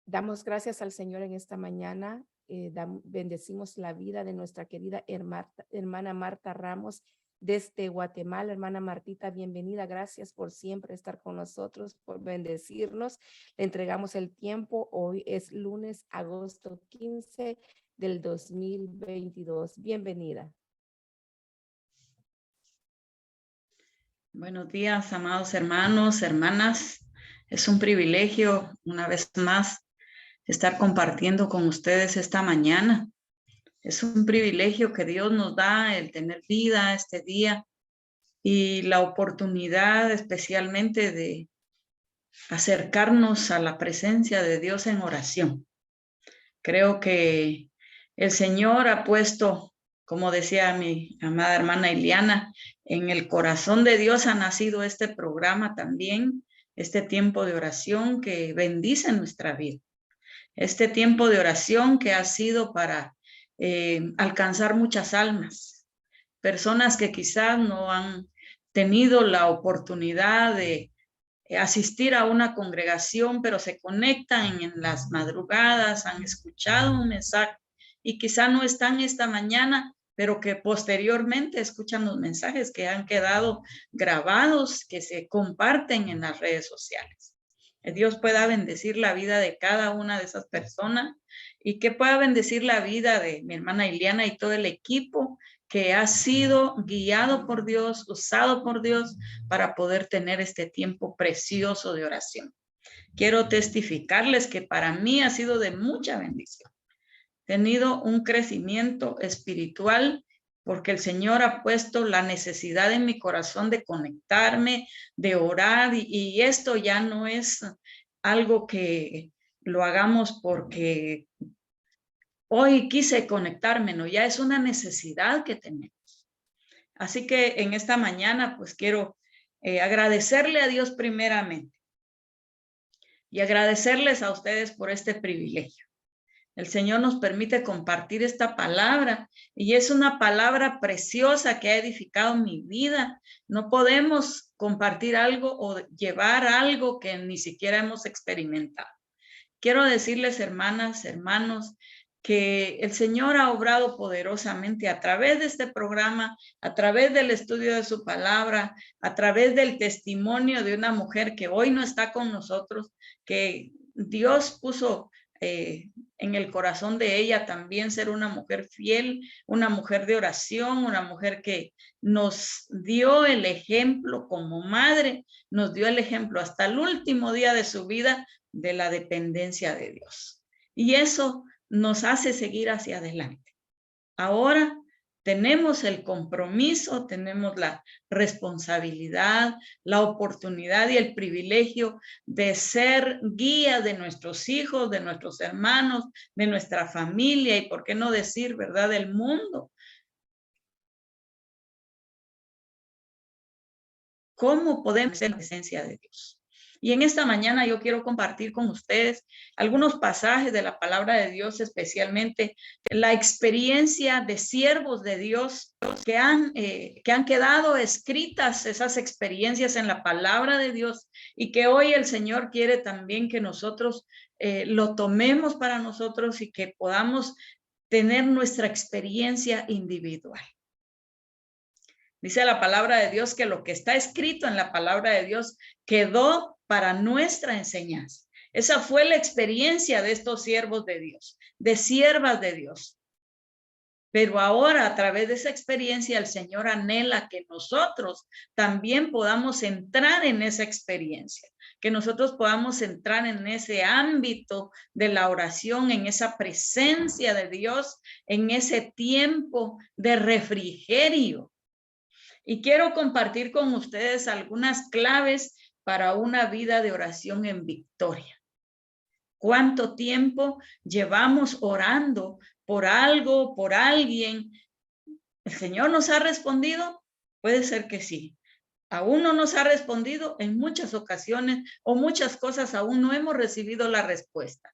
Damos gracias al Señor en esta mañana. Bendecimos la vida de nuestra querida hermana Marta Ramos desde Guatemala. Hermana Martita, bienvenida. Gracias por siempre estar con nosotros, por bendecirnos. Le entregamos el tiempo. Hoy es lunes, agosto 15 del 2022. Bienvenida. Buenos días, amados hermanos, hermanas. Es un privilegio, una vez más, estar compartiendo con ustedes esta mañana. Es un privilegio que Dios nos da el tener vida este día y la oportunidad especialmente de acercarnos a la presencia de Dios en oración. Creo que el Señor ha puesto, como decía mi amada hermana Iliana, en el corazón de Dios ha nacido este programa también, este tiempo de oración que bendice nuestra vida. Este tiempo de oración que ha sido para alcanzar muchas almas, personas que quizás no han tenido la oportunidad de asistir a una congregación, pero se conectan en las madrugadas, han escuchado un mensaje y quizá no están esta mañana, pero que posteriormente escuchan los mensajes que han quedado grabados, que se comparten en las redes sociales. Que Dios pueda bendecir la vida de cada una de esas personas y que pueda bendecir la vida de mi hermana Iliana y todo el equipo que ha sido guiado por Dios, usado por Dios para poder tener este tiempo precioso de oración. Quiero testificarles que para mí ha sido de mucha bendición. He tenido un crecimiento espiritual porque el Señor ha puesto la necesidad en mi corazón de conectarme, de orar, y esto ya no es algo que lo hagamos porque hoy quise conectarme, no, ya es una necesidad que tenemos. Así que en esta mañana pues quiero agradecerle a Dios primeramente y agradecerles a ustedes por este privilegio. El Señor nos permite compartir esta palabra y es una palabra preciosa que ha edificado mi vida. No podemos compartir algo o llevar algo que ni siquiera hemos experimentado. Quiero decirles, hermanas, hermanos, que el Señor ha obrado poderosamente a través de este programa, a través del estudio de su palabra, a través del testimonio de una mujer que hoy no está con nosotros, que Dios puso en el corazón de ella también ser una mujer fiel, una mujer de oración, una mujer que nos dio el ejemplo como madre, nos dio el ejemplo hasta el último día de su vida de la dependencia de Dios. Y eso nos hace seguir hacia adelante. Ahora tenemos el compromiso, tenemos la responsabilidad, la oportunidad y el privilegio de ser guía de nuestros hijos, de nuestros hermanos, de nuestra familia y, por qué no decir, ¿verdad?, del mundo. ¿Cómo podemos ser la presencia de Dios? Y en esta mañana yo quiero compartir con ustedes algunos pasajes de la palabra de Dios, especialmente la experiencia de siervos de Dios que han quedado escritas esas experiencias en la palabra de Dios y que hoy el Señor quiere también que nosotros lo tomemos para nosotros y que podamos tener nuestra experiencia individual. Dice la palabra de Dios que lo que está escrito en la palabra de Dios quedó para nuestra enseñanza. Esa fue la experiencia de estos siervos de Dios, de siervas de Dios. Pero ahora, a través de esa experiencia, el Señor anhela que nosotros también podamos entrar en esa experiencia, que nosotros podamos entrar en ese ámbito de la oración, en esa presencia de Dios, en ese tiempo de refrigerio. Y quiero compartir con ustedes algunas claves para una vida de oración en victoria. ¿Cuánto tiempo llevamos orando por algo, por alguien? ¿El Señor nos ha respondido? Puede ser que sí. Aún no nos ha respondido en muchas ocasiones o muchas cosas aún no hemos recibido la respuesta.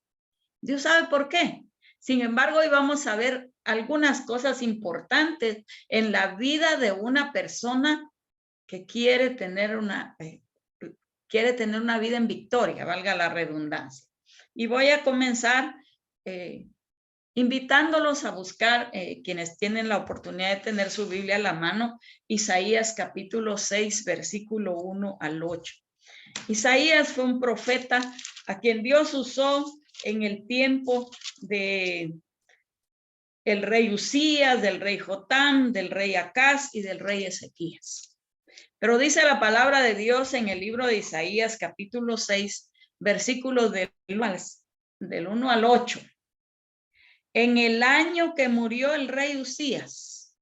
Dios sabe por qué. Sin embargo, hoy vamos a ver algunas cosas importantes en la vida de una persona que quiere tener una vida en victoria, valga la redundancia. Y voy a comenzar invitándolos a buscar, quienes tienen la oportunidad de tener su Biblia a la mano, Isaías capítulo 6, versículo 1 al 8. Isaías fue un profeta a quien Dios usó en el tiempo de el rey Usías, del rey Jotam, del rey Acaz y del rey Ezequías. Pero dice la palabra de Dios en el libro de Isaías capítulo 6, versículos del 1 al 8. En el año que murió el rey Usías,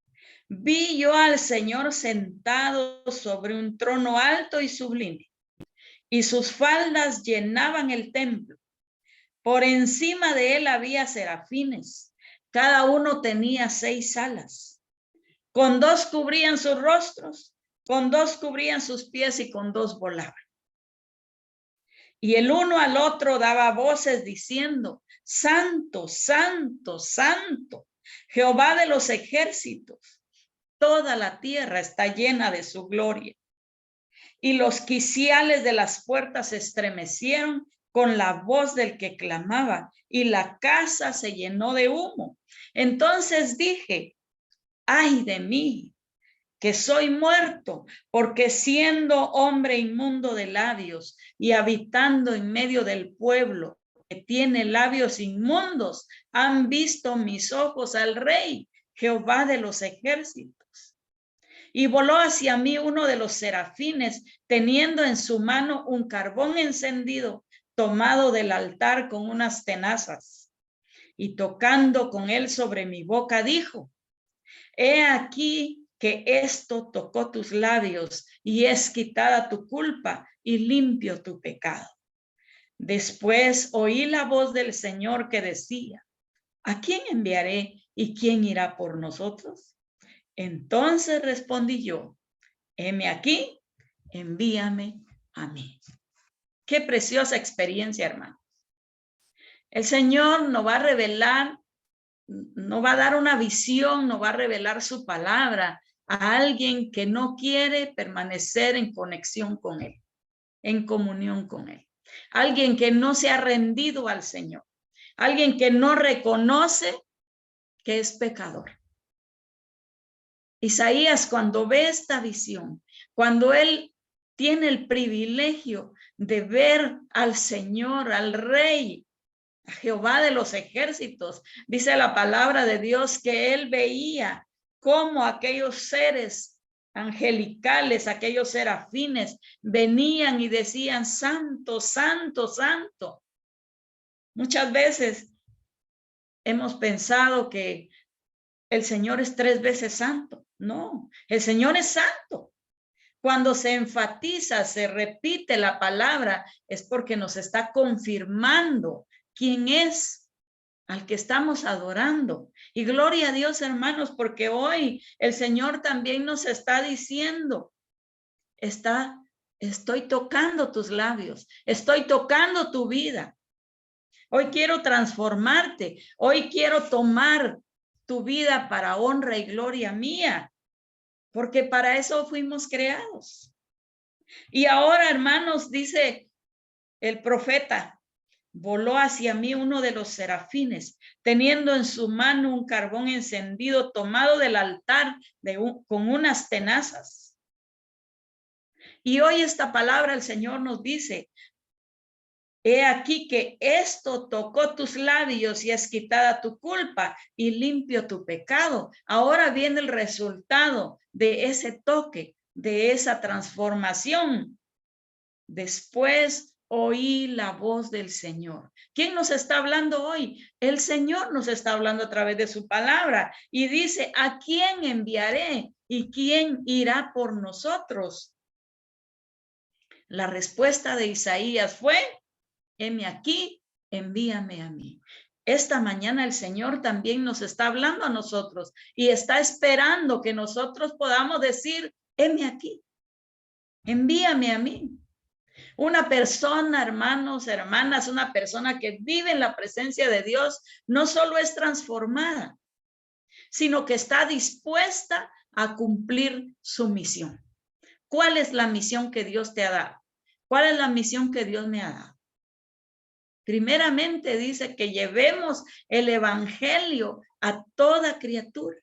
vi yo al Señor sentado sobre un trono alto y sublime, y sus faldas llenaban el templo. Por encima de él había serafines, cada uno tenía 6 alas. Con 2 cubrían sus rostros, con 2 cubrían sus pies y con 2 volaban. Y el uno al otro daba voces diciendo: Santo, santo, santo, Jehová de los ejércitos. Toda la tierra está llena de su gloria. Y los quiciales de las puertas se estremecieron con la voz del que clamaba, y la casa se llenó de humo. Entonces dije: ay de mí, que soy muerto, porque siendo hombre inmundo de labios y habitando en medio del pueblo que tiene labios inmundos, han visto mis ojos al Rey, Jehová de los ejércitos. Y voló hacia mí uno de los serafines, teniendo en su mano un carbón encendido, tomado del altar con unas tenazas. Y tocando con él sobre mi boca, dijo: he aquí que esto tocó tus labios, y es quitada tu culpa y limpio tu pecado. Después oí la voz del Señor que decía: ¿a quién enviaré y quién irá por nosotros? Entonces respondí yo: heme aquí, envíame a mí. Qué preciosa experiencia, hermano. El Señor nos va a revelar, nos va a dar una visión, nos va a revelar su palabra a alguien que no quiere permanecer en conexión con Él, en comunión con Él. Alguien que no se ha rendido al Señor. Alguien que no reconoce que es pecador. Isaías, cuando ve esta visión, cuando él tiene el privilegio de ver al Señor, al Rey, a Jehová de los ejércitos, dice la palabra de Dios que él veía cómo aquellos seres angelicales, aquellos serafines, venían y decían: santo, santo, santo. Muchas veces hemos pensado que el Señor es 3 veces santo. No, el Señor es santo. Cuando se enfatiza, se repite la palabra, es porque nos está confirmando quién es al que estamos adorando. Y gloria a Dios, hermanos, porque hoy el Señor también nos está diciendo: estoy tocando tus labios, estoy tocando tu vida. Hoy quiero transformarte, hoy quiero tomar tu vida para honra y gloria mía, porque para eso fuimos creados. Y ahora, hermanos, dice el profeta: voló hacia mí uno de los serafines, teniendo en su mano un carbón encendido tomado del altar con unas tenazas. Y hoy esta palabra el Señor nos dice: he aquí que esto tocó tus labios y es quitada tu culpa y limpio tu pecado. Ahora viene el resultado de ese toque, de esa transformación. Después oí la voz del Señor. ¿Quién nos está hablando hoy? El Señor nos está hablando a través de su palabra y dice: ¿a quién enviaré y quién irá por nosotros? La respuesta de Isaías fue: heme aquí, envíame a mí. Esta mañana el Señor también nos está hablando a nosotros y está esperando que nosotros podamos decir: heme aquí, envíame a mí. Una persona, hermanos, hermanas, una persona que vive en la presencia de Dios, no solo es transformada, sino que está dispuesta a cumplir su misión. ¿Cuál es la misión que Dios te ha dado? ¿Cuál es la misión que Dios me ha dado? Primeramente dice que llevemos el evangelio a toda criatura.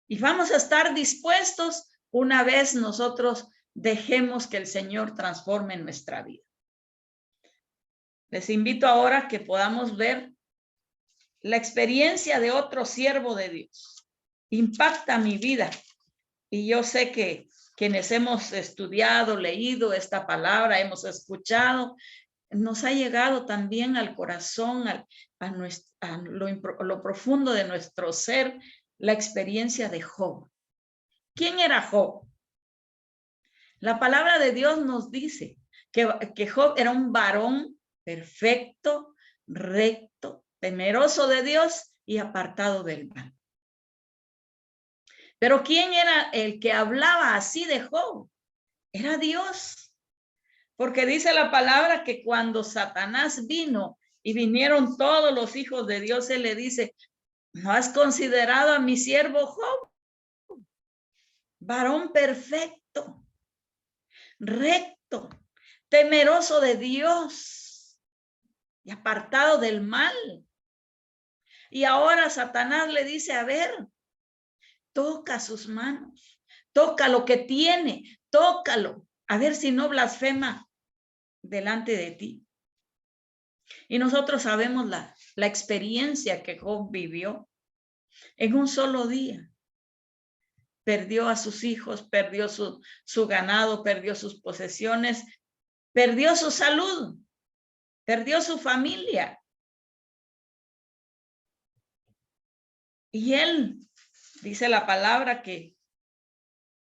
Y vamos a estar dispuestos una vez nosotros dejemos que el Señor transforme nuestra vida. Les invito ahora a que podamos ver la experiencia de otro siervo de Dios. Impacta mi vida. Y yo sé que quienes hemos estudiado, leído esta palabra, hemos escuchado, nos ha llegado también al corazón, a lo profundo de nuestro ser, la experiencia de Job. ¿Quién era Job? La palabra de Dios nos dice que Job era un varón perfecto, recto, temeroso de Dios y apartado del mal. Pero ¿quién era el que hablaba así de Job? Era Dios. Porque dice la palabra que cuando Satanás vino y vinieron todos los hijos de Dios, él le dice, ¿no has considerado a mi siervo Job? Varón perfecto, recto, temeroso de Dios y apartado del mal. Y ahora Satanás le dice, a ver, toca sus manos, toca lo que tiene, tócalo, a ver si no blasfema delante de ti. Y nosotros sabemos la experiencia que Job vivió en un solo día. Perdió a sus hijos, perdió su ganado, perdió sus posesiones, perdió su salud, perdió su familia. Y él, dice la palabra, que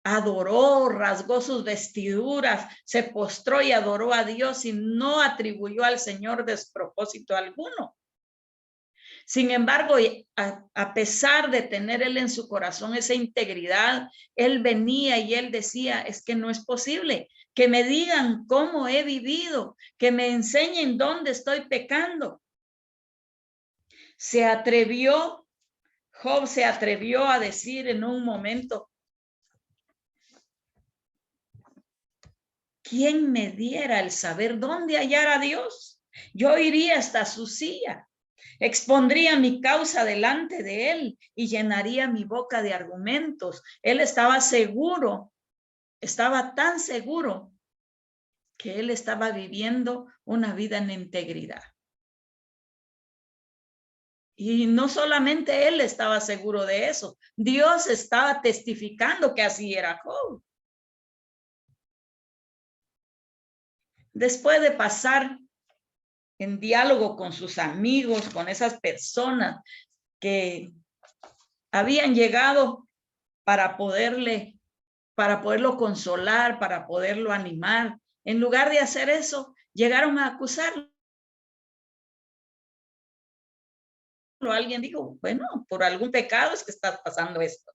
adoró, rasgó sus vestiduras, se postró y adoró a Dios y no atribuyó al Señor despropósito alguno. Sin embargo, a pesar de tener él en su corazón esa integridad, él venía y él decía, es que no es posible que me digan cómo he vivido, que me enseñen dónde estoy pecando. Job se atrevió a decir en un momento, ¿quién me diera el saber dónde hallar a Dios? Yo iría hasta su silla. Expondría mi causa delante de él y llenaría mi boca de argumentos. Él estaba seguro, estaba tan seguro que él estaba viviendo una vida en integridad. Y no solamente él estaba seguro de eso, Dios estaba testificando que así era Job. Después de pasar en diálogo con sus amigos, con esas personas que habían llegado para poderlo consolar, para poderlo animar. En lugar de hacer eso, llegaron a acusarlo. Alguien dijo, bueno, por algún pecado es que está pasando esto.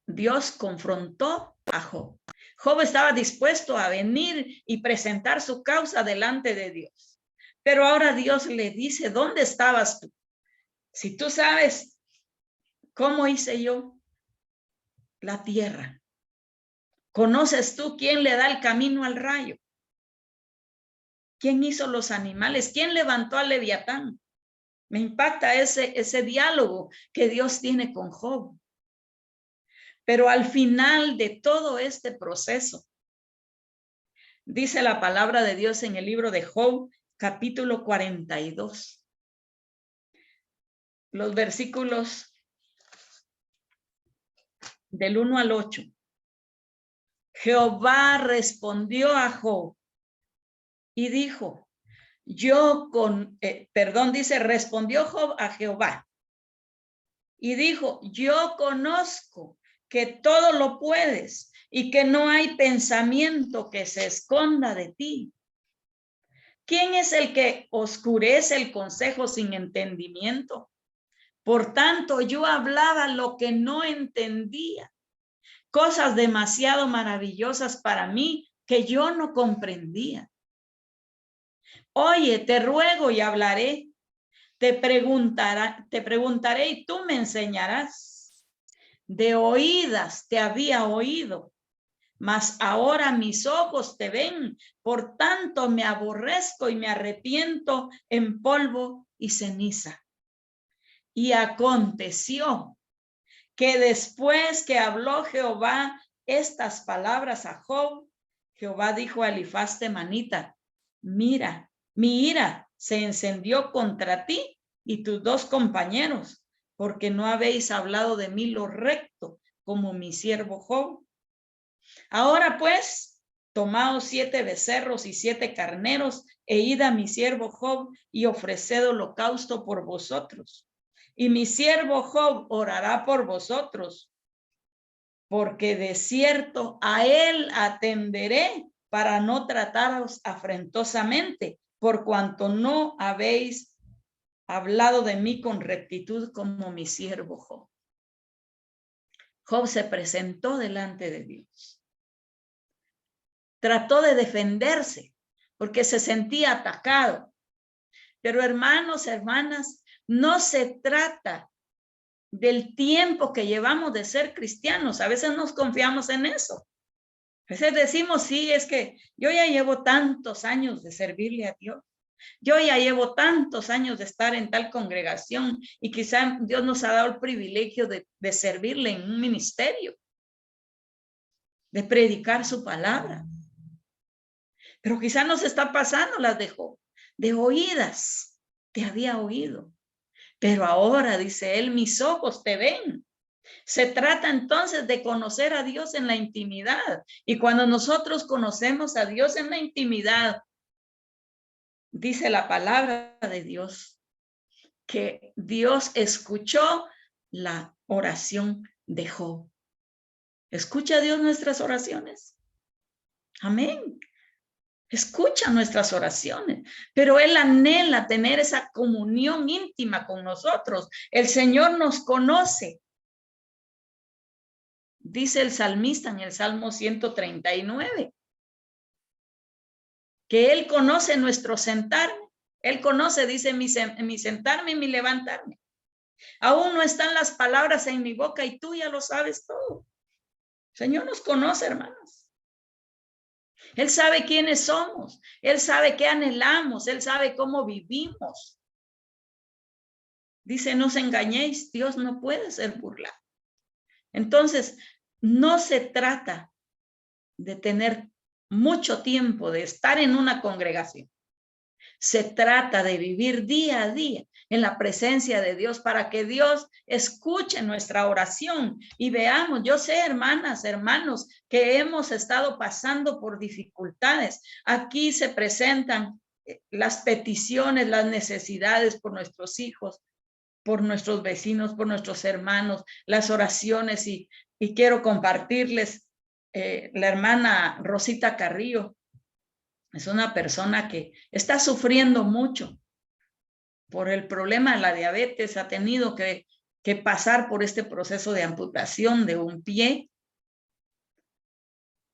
Dios confrontó a Job. Job estaba dispuesto a venir y presentar su causa delante de Dios. Pero ahora Dios le dice, ¿dónde estabas tú? Si tú sabes cómo hice yo la tierra, ¿conoces tú quién le da el camino al rayo? ¿Quién hizo los animales? ¿Quién levantó al Leviatán? Me impacta ese diálogo que Dios tiene con Job. Pero al final de todo este proceso, dice la palabra de Dios en el libro de Job, capítulo 42. Los versículos del 1 al 8. Jehová respondió a Job y dijo, respondió Job a Jehová y dijo, yo conozco que todo lo puedes y que no hay pensamiento que se esconda de ti. ¿Quién es el que oscurece el consejo sin entendimiento? Por tanto, yo hablaba lo que no entendía, cosas demasiado maravillosas para mí que yo no comprendía. Oye, te ruego y hablaré, te preguntaré y tú me enseñarás. De oídas te había oído, mas ahora mis ojos te ven, por tanto me aborrezco y me arrepiento en polvo y ceniza. Y aconteció que después que habló Jehová estas palabras a Job, Jehová dijo a Elifaz temanita: mira, mi ira se encendió contra ti y tus dos compañeros, porque no habéis hablado de mí lo recto, como mi siervo Job. Ahora pues, tomaos 7 becerros y 7 carneros, e id a mi siervo Job y ofreced holocausto por vosotros. Y mi siervo Job orará por vosotros, porque de cierto a él atenderé para no trataros afrentosamente, por cuanto no habéis hablado de mí con rectitud como mi siervo Job. Job se presentó delante de Dios. Trató de defenderse porque se sentía atacado. Pero hermanos, hermanas, no se trata del tiempo que llevamos de ser cristianos. A veces nos confiamos en eso. A veces decimos, sí, es que yo ya llevo tantos años de servirle a Dios. Yo ya llevo tantos años de estar en tal congregación y quizá Dios nos ha dado el privilegio de servirle en un ministerio, de predicar su palabra. Pero quizá nos está pasando las de Job, de oídas, te había oído. Pero ahora, dice él, mis ojos te ven. Se trata entonces de conocer a Dios en la intimidad. Y cuando nosotros conocemos a Dios en la intimidad, dice la palabra de Dios, que Dios escuchó la oración de Job. ¿Escucha Dios nuestras oraciones? Amén. Escucha nuestras oraciones, pero Él anhela tener esa comunión íntima con nosotros. El Señor nos conoce. Dice el salmista en el Salmo 139, que Él conoce nuestro sentarme. Él conoce, dice, mi sentarme y mi levantarme. Aún no están las palabras en mi boca y tú ya lo sabes todo. El Señor nos conoce, hermanos. Él sabe quiénes somos, Él sabe qué anhelamos, Él sabe cómo vivimos. Dice, no os engañéis, Dios no puede ser burlado. Entonces, no se trata de tener mucho tiempo, de estar en una congregación. Se trata de vivir día a día en la presencia de Dios para que Dios escuche nuestra oración y veamos. Yo sé, hermanas, hermanos, que hemos estado pasando por dificultades. Aquí se presentan las peticiones, las necesidades por nuestros hijos, por nuestros vecinos, por nuestros hermanos, las oraciones y quiero compartirles la hermana Rosita Carrillo. Es una persona que está sufriendo mucho por el problema de la diabetes, ha tenido que pasar por este proceso de amputación de un pie.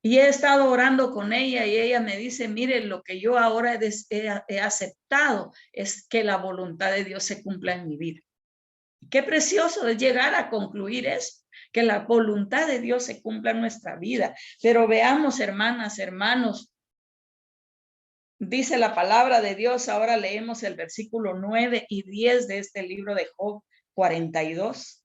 Y he estado orando con ella y ella me dice, mire, lo que yo ahora he aceptado es que la voluntad de Dios se cumpla en mi vida. Qué precioso es llegar a concluir eso, que la voluntad de Dios se cumpla en nuestra vida. Pero veamos, hermanas, hermanos, dice la palabra de Dios, ahora leemos el versículo 9 y 10 de este libro de Job 42.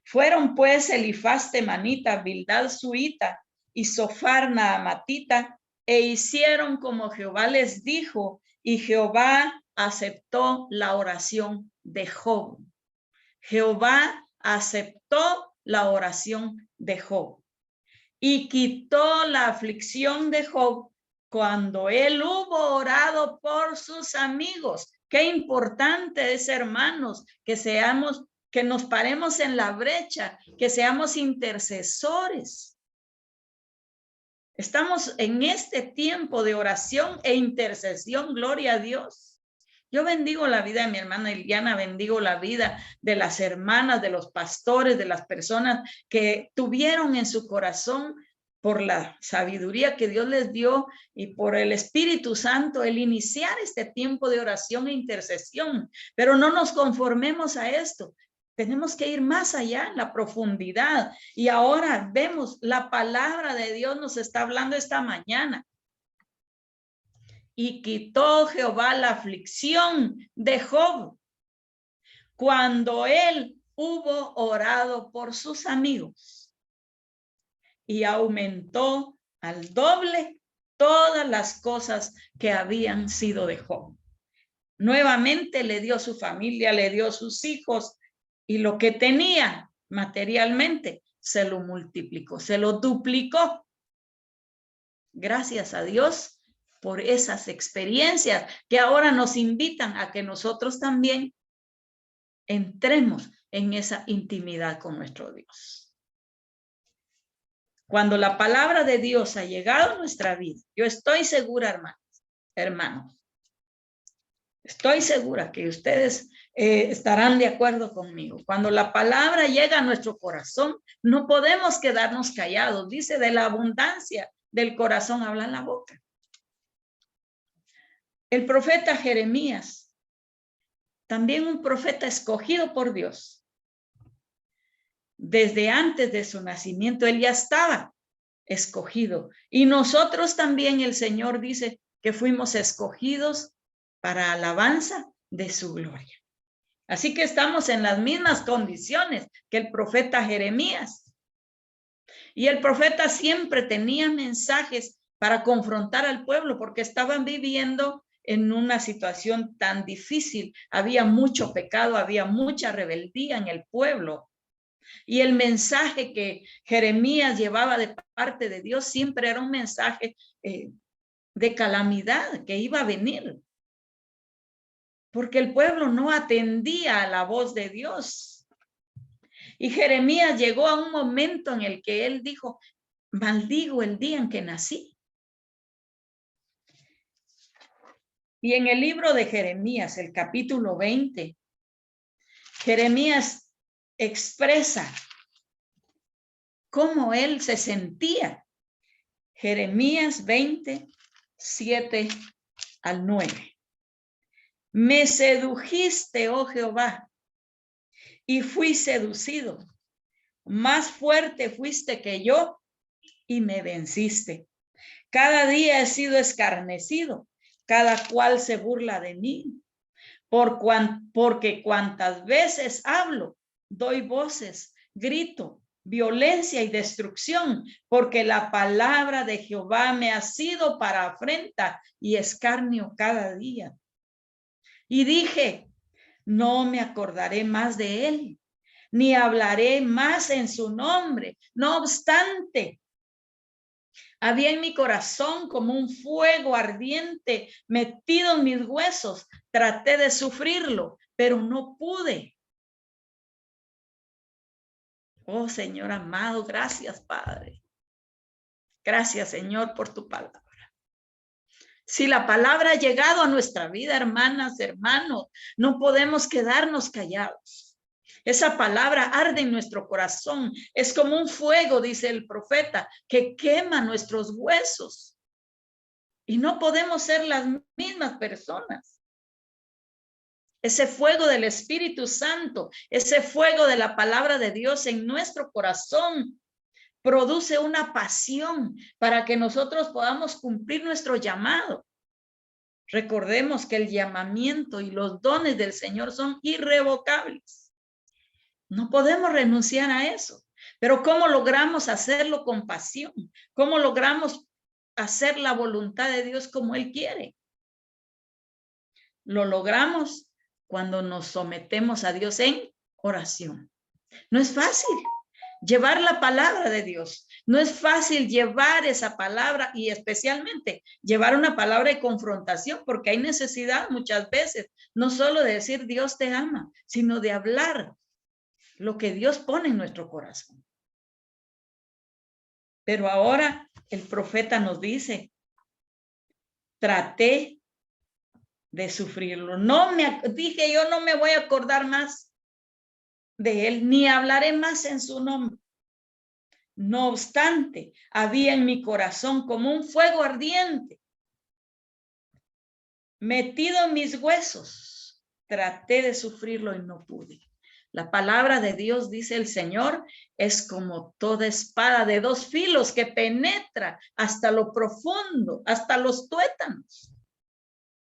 Fueron pues Elifaz temanita, Bildad suita y Sofar naamatita, e hicieron como Jehová les dijo, y Jehová aceptó la oración de Job. Jehová aceptó la oración de Job y quitó la aflicción de Job cuando él hubo orado por sus amigos. Qué importante es, hermanos, que nos paremos en la brecha, que seamos intercesores. Estamos en este tiempo de oración e intercesión, gloria a Dios. Yo bendigo la vida de mi hermana Iliana, bendigo la vida de las hermanas, de los pastores, de las personas que tuvieron en su corazón por la sabiduría que Dios les dio y por el Espíritu Santo el iniciar este tiempo de oración e intercesión. Pero no nos conformemos a esto. Tenemos que ir más allá en la profundidad. Y ahora vemos, la palabra de Dios nos está hablando esta mañana. Y quitó Jehová la aflicción de Job cuando él hubo orado por sus amigos, y aumentó al doble todas las cosas que habían sido de Job. Nuevamente le dio su familia, le dio sus hijos, y lo que tenía materialmente se lo multiplicó, se lo duplicó. Gracias a Dios por esas experiencias que ahora nos invitan a que nosotros también entremos en esa intimidad con nuestro Dios. Cuando la palabra de Dios ha llegado a nuestra vida, yo estoy segura, hermanos, estoy segura que ustedes estarán de acuerdo conmigo. Cuando la palabra llega a nuestro corazón, no podemos quedarnos callados. Dice, de la abundancia del corazón habla la boca. El profeta Jeremías, también un profeta escogido por Dios. Desde antes de su nacimiento, él ya estaba escogido. Y nosotros también, el Señor dice que fuimos escogidos para alabanza de su gloria. Así que estamos en las mismas condiciones que el profeta Jeremías. Y el profeta siempre tenía mensajes para confrontar al pueblo porque estaban viviendo en una situación tan difícil. Había mucho pecado, había mucha rebeldía en el pueblo. Y el mensaje que Jeremías llevaba de parte de Dios siempre era un mensaje de calamidad que iba a venir. Porque el pueblo no atendía a la voz de Dios. Y Jeremías llegó a un momento en el que él dijo, maldigo el día en que nací. Y en el libro de Jeremías, el capítulo 20, Jeremías expresa cómo él se sentía. Jeremías 20, 7 al 9. Me sedujiste, oh Jehová, y fui seducido. Más fuerte fuiste que yo y me venciste. Cada día he sido escarnecido, cada cual se burla de mí. Porque cuantas veces hablo, doy voces, grito, violencia y destrucción, porque la palabra de Jehová me ha sido para afrenta y escarnio cada día. Y dije, no me acordaré más de él, ni hablaré más en su nombre. No obstante, había en mi corazón como un fuego ardiente metido en mis huesos. Traté de sufrirlo, pero no pude. Oh, Señor amado, gracias, Padre. Gracias, Señor, por tu palabra. Si la palabra ha llegado a nuestra vida, hermanas, hermanos, no podemos quedarnos callados. Esa palabra arde en nuestro corazón. Es como un fuego, dice el profeta, que quema nuestros huesos. Y no podemos ser las mismas personas. Ese fuego del Espíritu Santo, ese fuego de la palabra de Dios en nuestro corazón produce una pasión para que nosotros podamos cumplir nuestro llamado. Recordemos que el llamamiento y los dones del Señor son irrevocables. No podemos renunciar a eso. Pero ¿cómo logramos hacerlo con pasión? ¿Cómo logramos hacer la voluntad de Dios como Él quiere? Lo logramos cuando nos sometemos a Dios en oración. No es fácil llevar la palabra de Dios. No es fácil llevar esa palabra y especialmente llevar una palabra de confrontación, porque hay necesidad muchas veces, no solo de decir Dios te ama, sino de hablar lo que Dios pone en nuestro corazón. Pero ahora el profeta nos dice, traté de sufrirlo. Dije, yo no me voy a acordar más de él, ni hablaré más en su nombre. No obstante, había en mi corazón como un fuego ardiente, metido en mis huesos. Traté de sufrirlo y no pude. La palabra de Dios, dice el Señor, es como toda espada de dos filos que penetra hasta lo profundo, hasta los tuétanos.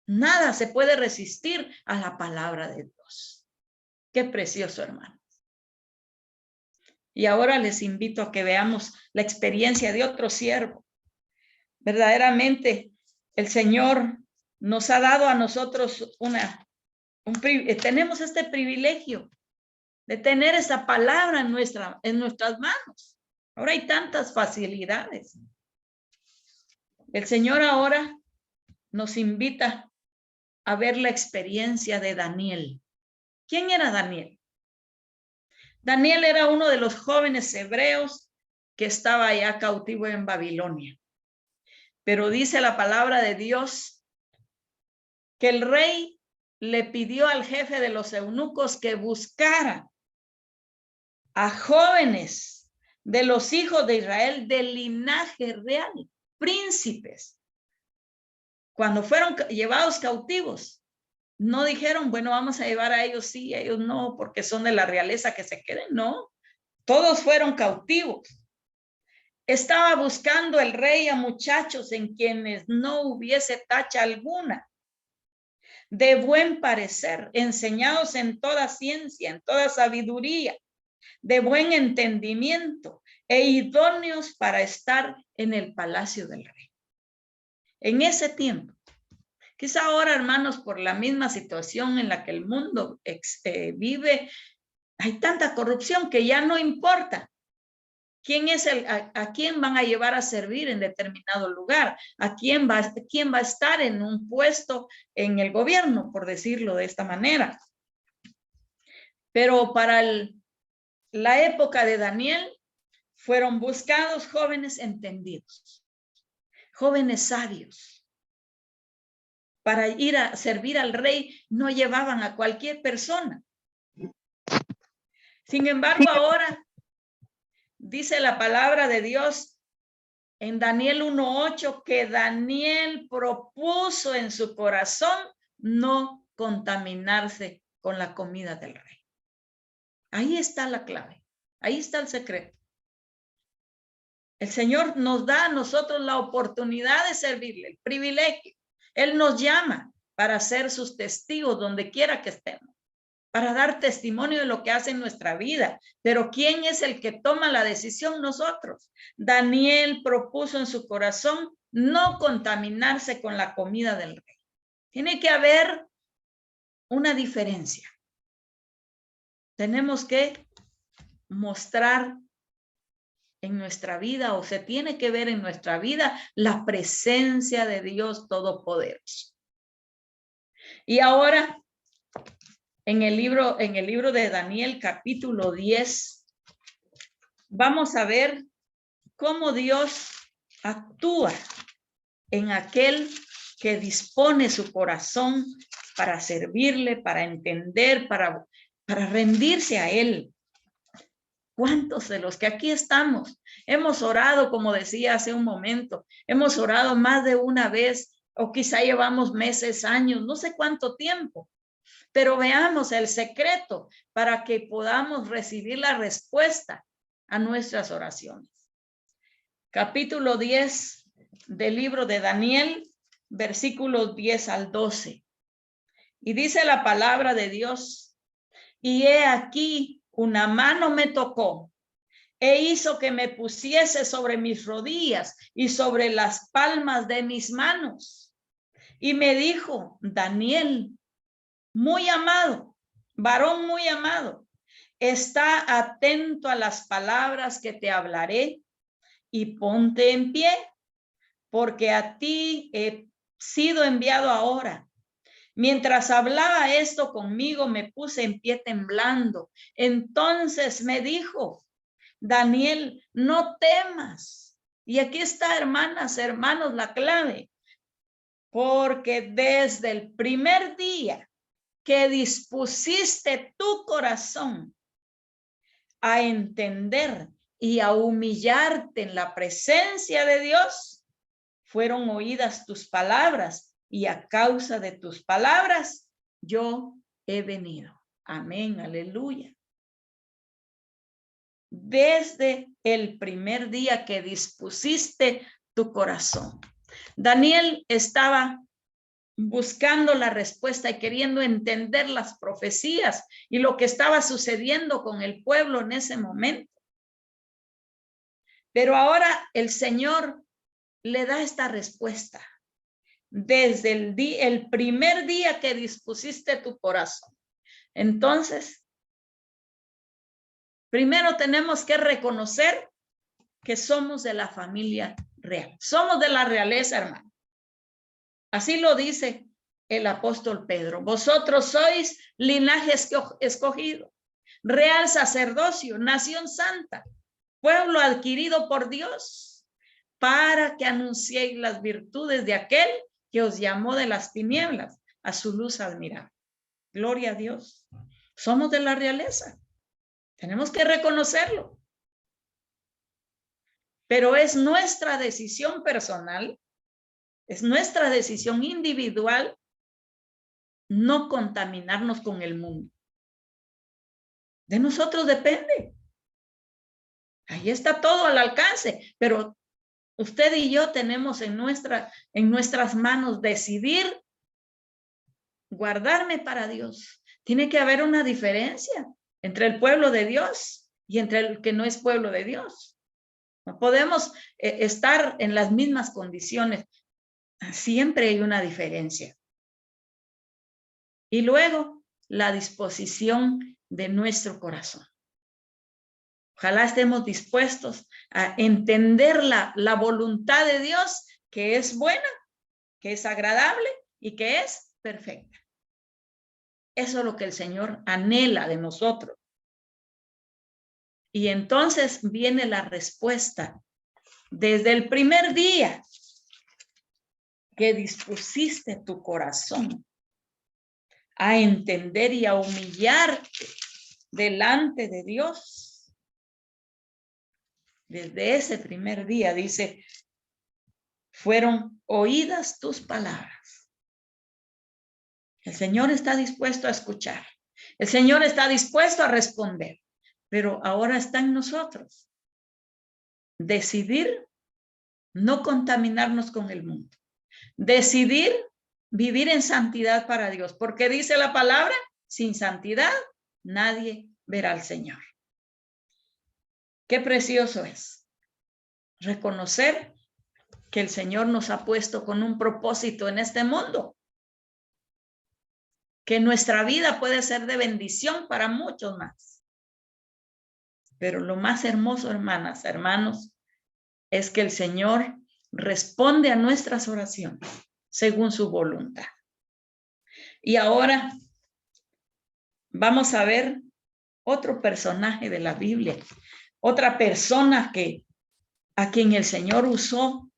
Nada se puede resistir a la palabra de Dios. Qué precioso, hermano. Y ahora les invito a que veamos la experiencia de otro siervo. Verdaderamente, el Señor nos ha dado a nosotros tenemos este privilegio de tener esa palabra en nuestras manos. Ahora hay tantas facilidades. El Señor ahora nos invita a ver la experiencia de Daniel. ¿Quién era Daniel? Daniel era uno de los jóvenes hebreos que estaba allá cautivo en Babilonia. Pero dice la palabra de Dios que el rey le pidió al jefe de los eunucos que buscara a jóvenes de los hijos de Israel del linaje real, príncipes. Cuando fueron llevados cautivos, no dijeron, bueno, vamos a llevar a ellos sí, a ellos no, porque son de la realeza, que se queden. No, todos fueron cautivos. Estaba buscando el rey a muchachos en quienes no hubiese tacha alguna, de buen parecer, enseñados en toda ciencia, en toda sabiduría, de buen entendimiento e idóneos para estar en el palacio del rey. En ese tiempo, quizá ahora, hermanos, por la misma situación en la que el mundo vive, hay tanta corrupción que ya no importa quién es a quién van a llevar a servir en determinado lugar, quién va a estar en un puesto en el gobierno, por decirlo de esta manera. Pero para la época de Daniel, fueron buscados jóvenes entendidos, jóvenes sabios. Para ir a servir al rey no llevaban a cualquier persona. Sin embargo, ahora dice la palabra de Dios en Daniel 1:8 que Daniel propuso en su corazón no contaminarse con la comida del rey. Ahí está la clave, ahí está el secreto. El Señor nos da a nosotros la oportunidad de servirle, el privilegio. Él nos llama para ser sus testigos donde quiera que estemos, para dar testimonio de lo que hace en nuestra vida. Pero ¿quién es el que toma la decisión? Nosotros. Daniel propuso en su corazón no contaminarse con la comida del rey. Tiene que haber una diferencia. Tenemos que mostrar en nuestra vida, o se tiene que ver en nuestra vida, la presencia de Dios Todopoderoso. Y ahora, en el libro de Daniel, capítulo 10, vamos a ver cómo Dios actúa en aquel que dispone su corazón para servirle, para entender, para rendirse a Él. ¿Cuántos de los que aquí estamos hemos orado, como decía hace un momento, hemos orado más de una vez, o quizá llevamos meses, años, no sé cuánto tiempo, pero veamos el secreto para que podamos recibir la respuesta a nuestras oraciones? Capítulo 10 del libro de Daniel, versículos 10 al 12. Y dice la palabra de Dios: y he aquí, una mano me tocó e hizo que me pusiese sobre mis rodillas y sobre las palmas de mis manos. Y me dijo: Daniel, muy amado, varón muy amado, está atento a las palabras que te hablaré y ponte en pie, porque a ti he sido enviado ahora. Mientras hablaba esto conmigo, me puse en pie temblando. Entonces me dijo: Daniel, no temas. Y aquí está, hermanas, hermanos, la clave. Porque desde el primer día que dispusiste tu corazón a entender y a humillarte en la presencia de Dios, fueron oídas tus palabras, y a causa de tus palabras yo he venido. Amén, aleluya. desde el primer día que dispusiste tu corazón. Daniel estaba buscando la respuesta y queriendo entender las profecías y lo que estaba sucediendo con el pueblo en ese momento. Pero ahora el Señor le da esta respuesta. Desde el primer día que dispusiste tu corazón. Entonces, primero tenemos que reconocer que somos de la familia real. Somos de la realeza, hermano. Así lo dice el apóstol Pedro. Vosotros sois linaje escogido, real sacerdocio, nación santa, pueblo adquirido por Dios, para que anunciéis las virtudes de aquel que os llamó de las tinieblas a su luz admirable. Gloria a Dios. Somos de la realeza. Tenemos que reconocerlo. Pero es nuestra decisión personal, es nuestra decisión individual no contaminarnos con el mundo. De nosotros depende. Ahí está todo al alcance, pero usted y yo tenemos en nuestras manos decidir guardarme para Dios. Tiene que haber una diferencia entre el pueblo de Dios y entre el que no es pueblo de Dios. No podemos estar en las mismas condiciones. Siempre hay una diferencia. Y luego, la disposición de nuestro corazón. Ojalá estemos dispuestos a entender la voluntad de Dios, que es buena, que es agradable y que es perfecta. Eso es lo que el Señor anhela de nosotros. Y entonces viene la respuesta. Desde el primer día que dispusiste tu corazón a entender y a humillarte delante de Dios, desde ese primer día, dice, fueron oídas tus palabras. El Señor está dispuesto a escuchar. El Señor está dispuesto a responder. Pero ahora está en nosotros decidir no contaminarnos con el mundo. Decidir vivir en santidad para Dios. Porque dice la palabra, sin santidad nadie verá al Señor. Qué precioso es reconocer que el Señor nos ha puesto con un propósito en este mundo. Que nuestra vida puede ser de bendición para muchos más. Pero lo más hermoso, hermanas, hermanos, es que el Señor responde a nuestras oraciones según su voluntad. Y ahora vamos a ver otro personaje de la Biblia, otra persona a quien el Señor usó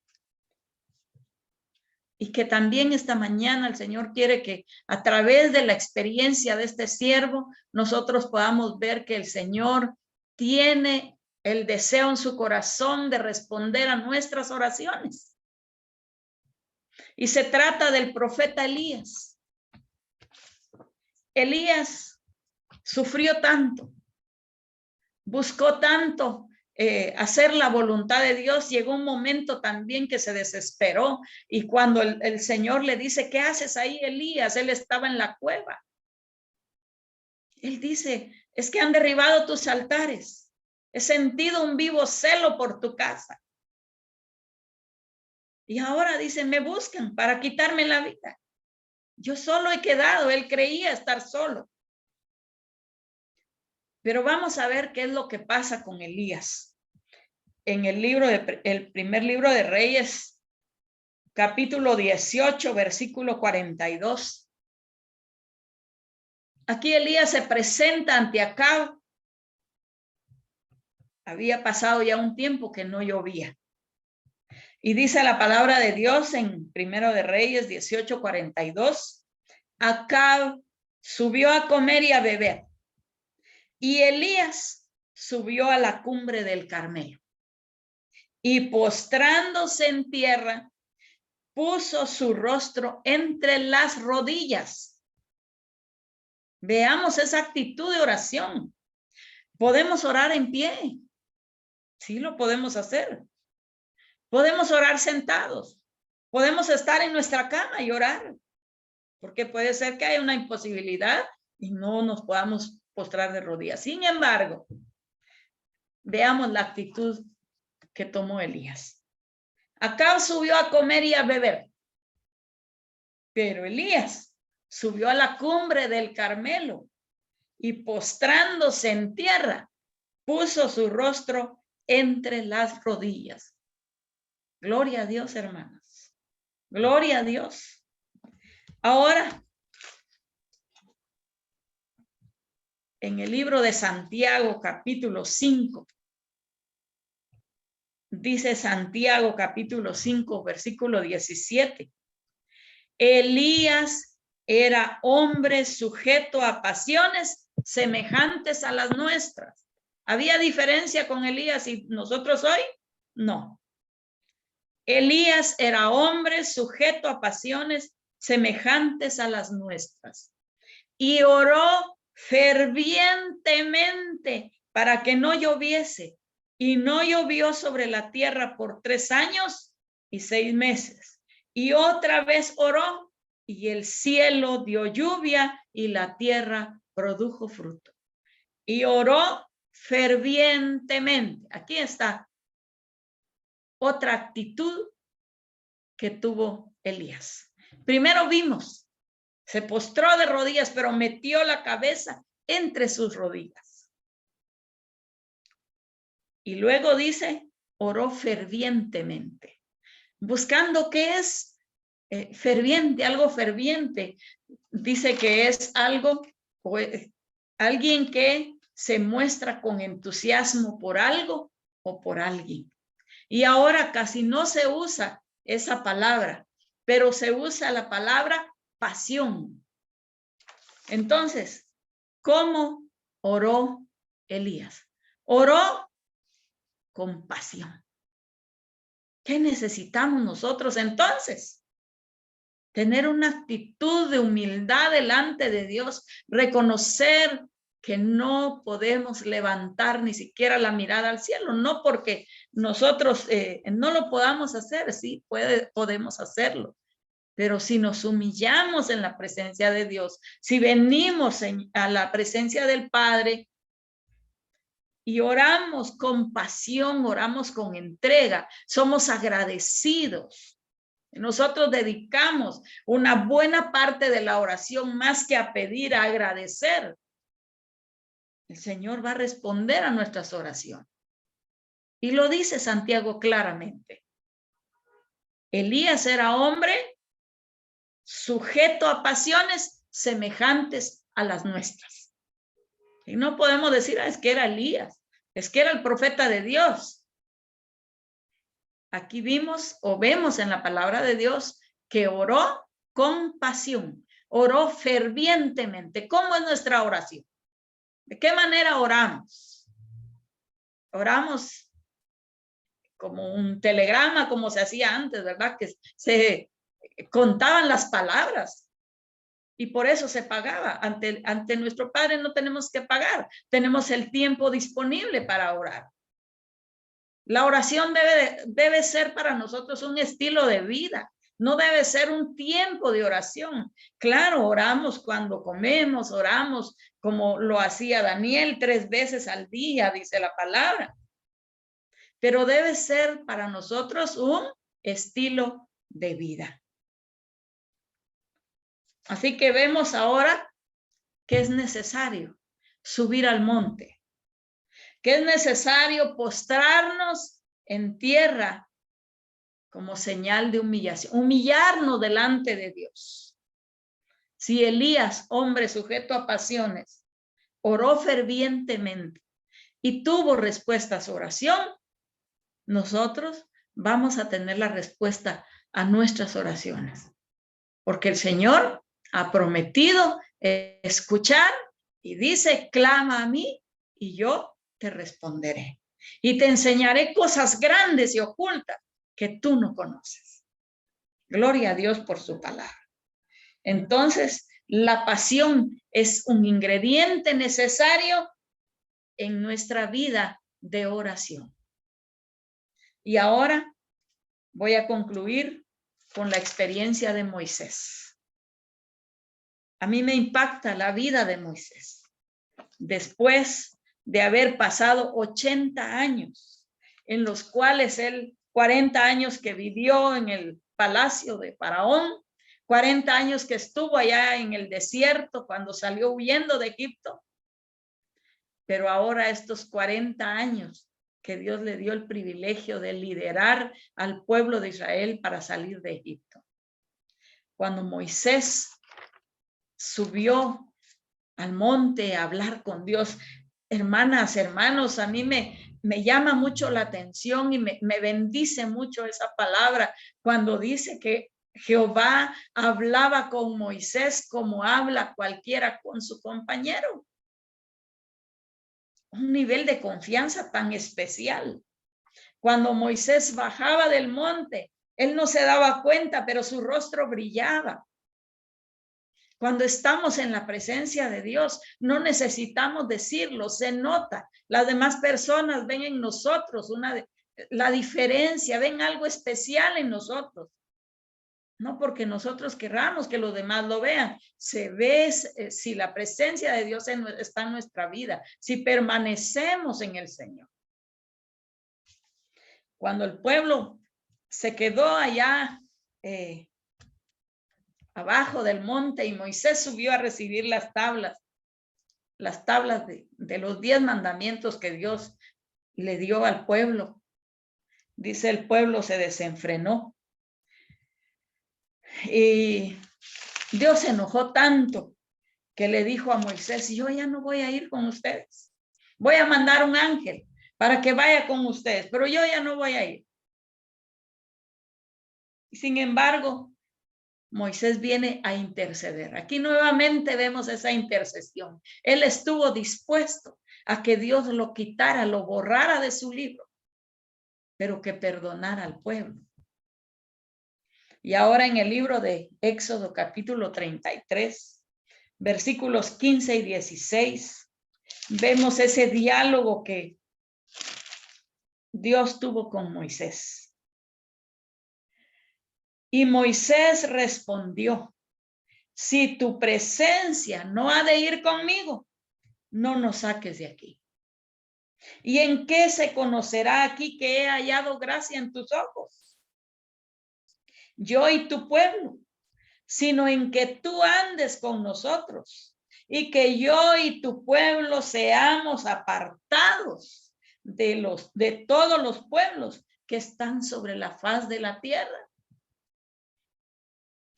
y que también esta mañana el Señor quiere que a través de la experiencia de este siervo nosotros podamos ver que el Señor tiene el deseo en su corazón de responder a nuestras oraciones. Y se trata del profeta Elías. Elías sufrió tanto, buscó tanto hacer la voluntad de Dios. Llegó un momento también que se desesperó y cuando el Señor le dice, ¿qué haces ahí, Elías? Él estaba en la cueva. Él dice, es que han derribado tus altares. He sentido un vivo celo por tu casa. Y ahora dice, me buscan para quitarme la vida. Yo solo he quedado. Él creía estar solo. Pero vamos a ver qué es lo que pasa con Elías. En el primer libro de Reyes, capítulo 18, versículo 42. Aquí Elías se presenta ante Acab. Había pasado ya un tiempo que no llovía. Y dice la palabra de Dios en Primero de Reyes 18:42. Acab subió a comer y a beber. Y Elías subió a la cumbre del Carmelo. Y postrándose en tierra, puso su rostro entre las rodillas. Veamos esa actitud de oración. Podemos orar en pie. Sí, lo podemos hacer. Podemos orar sentados. Podemos estar en nuestra cama y orar. Porque puede ser que haya una imposibilidad y no nos podamos postrar de rodillas. Sin embargo, veamos la actitud que tomó Elías. Acab subió a comer y a beber. Pero Elías subió a la cumbre del Carmelo y postrándose en tierra, puso su rostro entre las rodillas. Gloria a Dios, hermanas. Gloria a Dios. Ahora, en el libro de Santiago, capítulo 5, dice Santiago, capítulo 5, versículo 17. Elías era hombre sujeto a pasiones semejantes a las nuestras. ¿Había diferencia con Elías y nosotros hoy? No. Elías era hombre sujeto a pasiones semejantes a las nuestras y oró fervientemente para que no lloviese, y no llovió sobre la tierra por 3 años y 6 meses. Y otra vez oró, y el cielo dio lluvia y la tierra produjo fruto. Y oró fervientemente. Aquí está otra actitud que tuvo Elías. Primero vimos, se postró de rodillas, pero metió la cabeza entre sus rodillas. Y luego dice, oró fervientemente. Buscando qué es ferviente, algo ferviente. Dice que es algo, alguien que se muestra con entusiasmo por algo o por alguien. Y ahora casi no se usa esa palabra, pero se usa la palabra pasión. Entonces, ¿cómo oró Elías? Oró con pasión. ¿Qué necesitamos nosotros entonces? Tener una actitud de humildad delante de Dios, reconocer que no podemos levantar ni siquiera la mirada al cielo, no porque nosotros no lo podamos hacer, sí, podemos hacerlo, pero si nos humillamos en la presencia de Dios, si venimos a la presencia del Padre y oramos con pasión, oramos con entrega, somos agradecidos. Nosotros dedicamos una buena parte de la oración más que a pedir, a agradecer. El Señor va a responder a nuestras oraciones. Y lo dice Santiago claramente. Elías era hombre sujeto a pasiones semejantes a las nuestras. Y no podemos decir, es que era Elías, es que era el profeta de Dios. Aquí vimos o vemos en la palabra de Dios que oró con pasión, oró fervientemente. ¿Cómo es nuestra oración? ¿De qué manera oramos? Oramos como un telegrama, como se hacía antes, ¿verdad? Que se contaban las palabras y por eso se pagaba. Ante nuestro Padre no tenemos que pagar, tenemos el tiempo disponible para orar. La oración debe ser para nosotros un estilo de vida, no debe ser un tiempo de oración. Claro, oramos cuando comemos, oramos como lo hacía Daniel 3 veces al día, dice la palabra. Pero debe ser para nosotros un estilo de vida. Así que vemos ahora que es necesario subir al monte, que es necesario postrarnos en tierra como señal de humillación, humillarnos delante de Dios. Si Elías, hombre sujeto a pasiones, oró fervientemente y tuvo respuesta a su oración, nosotros vamos a tener la respuesta a nuestras oraciones, porque el Señor ha prometido escuchar y dice, clama a mí y yo te responderé y te enseñaré cosas grandes y ocultas que tú no conoces. Gloria a Dios por su palabra. Entonces, la pasión es un ingrediente necesario en nuestra vida de oración. Y ahora voy a concluir con la experiencia de Moisés. A mí me impacta la vida de Moisés. Después de haber pasado 80 años, en los cuales él, 40 años que vivió en el palacio de Faraón, 40 años que estuvo allá en el desierto cuando salió huyendo de Egipto, pero ahora estos 40 años que Dios le dio el privilegio de liderar al pueblo de Israel para salir de Egipto. Cuando Moisés subió al monte a hablar con Dios, hermanas, hermanos, a mí me llama mucho la atención y me bendice mucho esa palabra cuando dice que Jehová hablaba con Moisés como habla cualquiera con su compañero. Un nivel de confianza tan especial. Cuando Moisés bajaba del monte, él no se daba cuenta, pero su rostro brillaba. Cuando estamos en la presencia de Dios, no necesitamos decirlo, se nota. Las demás personas ven en nosotros la diferencia, ven algo especial en nosotros. No porque nosotros querramos que los demás lo vean. Se ve si la presencia de Dios está en nuestra vida, si permanecemos en el Señor. Cuando el pueblo se quedó allá abajo del monte y Moisés subió a recibir las tablas de los 10 mandamientos que Dios le dio al pueblo. Dice, el pueblo se desenfrenó. Y Dios se enojó tanto que le dijo a Moisés, yo ya no voy a ir con ustedes. Voy a mandar un ángel para que vaya con ustedes, pero yo ya no voy a ir. Y sin embargo, Moisés viene a interceder. Aquí nuevamente vemos esa intercesión. Él estuvo dispuesto a que Dios lo quitara, lo borrara de su libro, pero que perdonara al pueblo. Y ahora en el libro de Éxodo capítulo 33, versículos 15 y 16, vemos ese diálogo que Dios tuvo con Moisés. Y Moisés respondió, si tu presencia no ha de ir conmigo, no nos saques de aquí. ¿Y en qué se conocerá aquí que he hallado gracia en tus ojos? Yo y tu pueblo, sino en que tú andes con nosotros y que yo y tu pueblo seamos apartados de todos los pueblos que están sobre la faz de la tierra.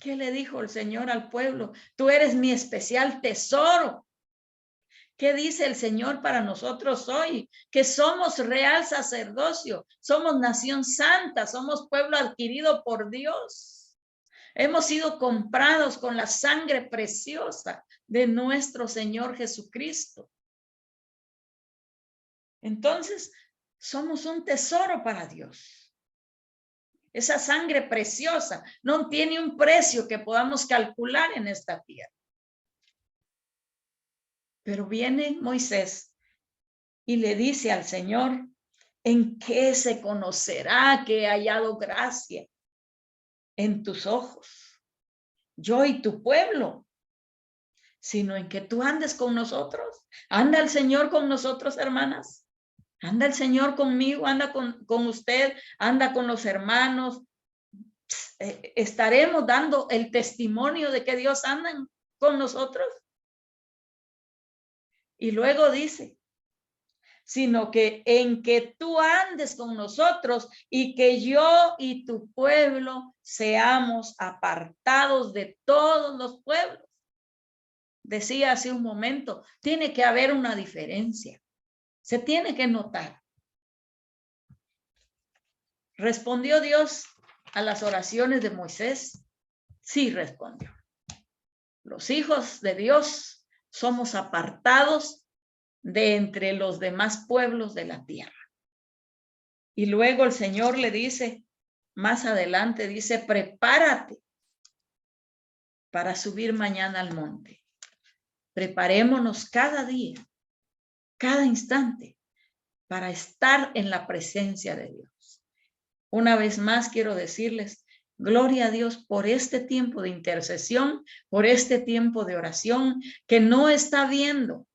¿Qué le dijo el Señor al pueblo? Tú eres mi especial tesoro. ¿Qué dice el Señor para nosotros hoy? Que somos real sacerdocio, somos nación santa, somos pueblo adquirido por Dios. Hemos sido comprados con la sangre preciosa de nuestro Señor Jesucristo. Entonces, somos un tesoro para Dios. Esa sangre preciosa no tiene un precio que podamos calcular en esta tierra. Pero viene Moisés y le dice al Señor, ¿en qué se conocerá que he hallado gracia en tus ojos? Yo y tu pueblo, sino en que tú andes con nosotros. Anda el Señor con nosotros, hermanas. Anda el Señor conmigo, anda con usted, anda con los hermanos. Estaremos dando el testimonio de que Dios anda con nosotros. Y luego dice, sino que en que tú andes con nosotros y que yo y tu pueblo seamos apartados de todos los pueblos. Decía hace un momento, tiene que haber una diferencia. Se tiene que notar. ¿Respondió Dios a las oraciones de Moisés? Sí, respondió. Los hijos de Dios somos apartados de entre los demás pueblos de la tierra. Y luego el Señor le dice, más adelante dice, prepárate para subir mañana al monte. Preparémonos cada día cada instante para estar en la presencia de Dios. Una vez más quiero decirles, gloria a Dios por este tiempo de intercesión, por este tiempo de oración que no está viendo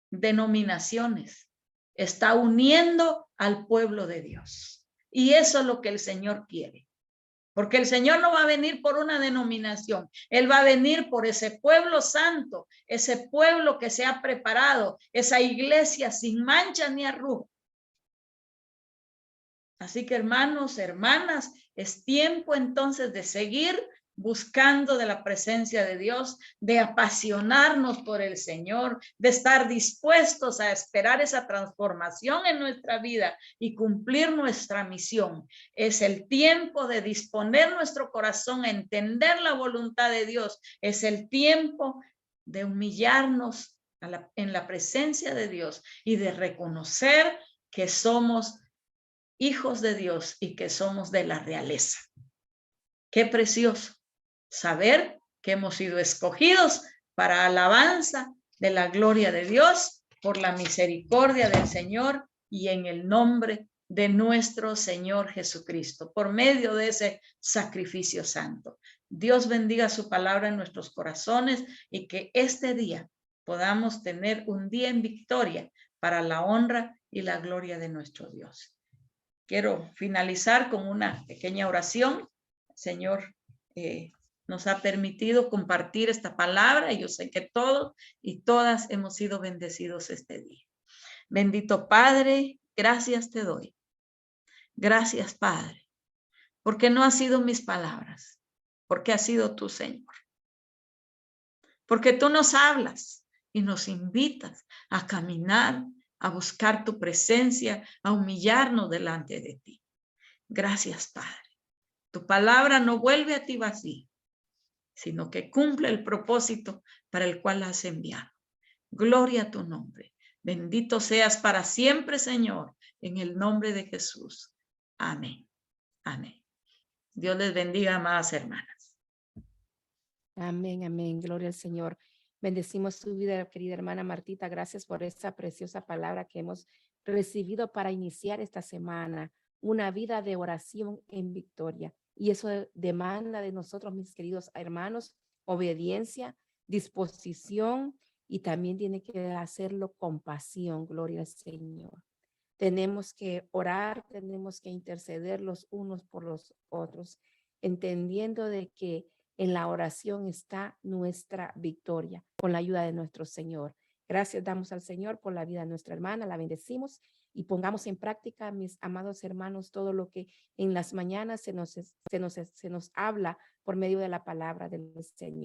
denominaciones, está uniendo al pueblo de Dios. Y eso es lo que el Señor quiere. Porque el Señor no va a venir por una denominación, Él va a venir por ese pueblo santo, ese pueblo que se ha preparado, esa iglesia sin mancha ni arruga. Así que hermanos, hermanas, es tiempo entonces de seguir buscando de la presencia de Dios, de apasionarnos por el Señor, de estar dispuestos a esperar esa transformación en nuestra vida y cumplir nuestra misión. Es el tiempo de disponer nuestro corazón a entender la voluntad de Dios. Es el tiempo de humillarnos en la presencia de Dios y de reconocer que somos hijos de Dios y que somos de la realeza. Qué precioso saber que hemos sido escogidos para alabanza de la gloria de Dios por la misericordia del Señor y en el nombre de nuestro Señor Jesucristo, por medio de ese sacrificio santo. Dios bendiga su palabra en nuestros corazones y que este día podamos tener un día en victoria para la honra y la gloria de nuestro Dios. Quiero finalizar con una pequeña oración. Señor, nos ha permitido compartir esta palabra y yo sé que todos y todas hemos sido bendecidos este día. Bendito Padre, gracias te doy. Gracias, Padre, porque no han sido mis palabras, porque ha sido tu Señor. Porque tú nos hablas y nos invitas a caminar, a buscar tu presencia, a humillarnos delante de ti. Gracias, Padre. Tu palabra no vuelve a ti vacía, sino que cumple el propósito para el cual la has enviado. Gloria a tu nombre. Bendito seas para siempre, Señor, en el nombre de Jesús. Amén. Amén. Dios les bendiga, amadas hermanas. Amén, amén. Gloria al Señor. Bendecimos tu vida, querida hermana Martita. Gracias por esta preciosa palabra que hemos recibido para iniciar esta semana. Una vida de oración en victoria. Y eso demanda de nosotros, mis queridos hermanos, obediencia, disposición y también tiene que hacerlo con pasión. Gloria al Señor. Tenemos que orar, tenemos que interceder los unos por los otros, entendiendo de que en la oración está nuestra victoria, con la ayuda de nuestro Señor. Gracias damos al Señor por la vida de nuestra hermana, la bendecimos y pongamos en práctica, mis amados hermanos, todo lo que en las mañanas se nos habla por medio de la palabra del Señor.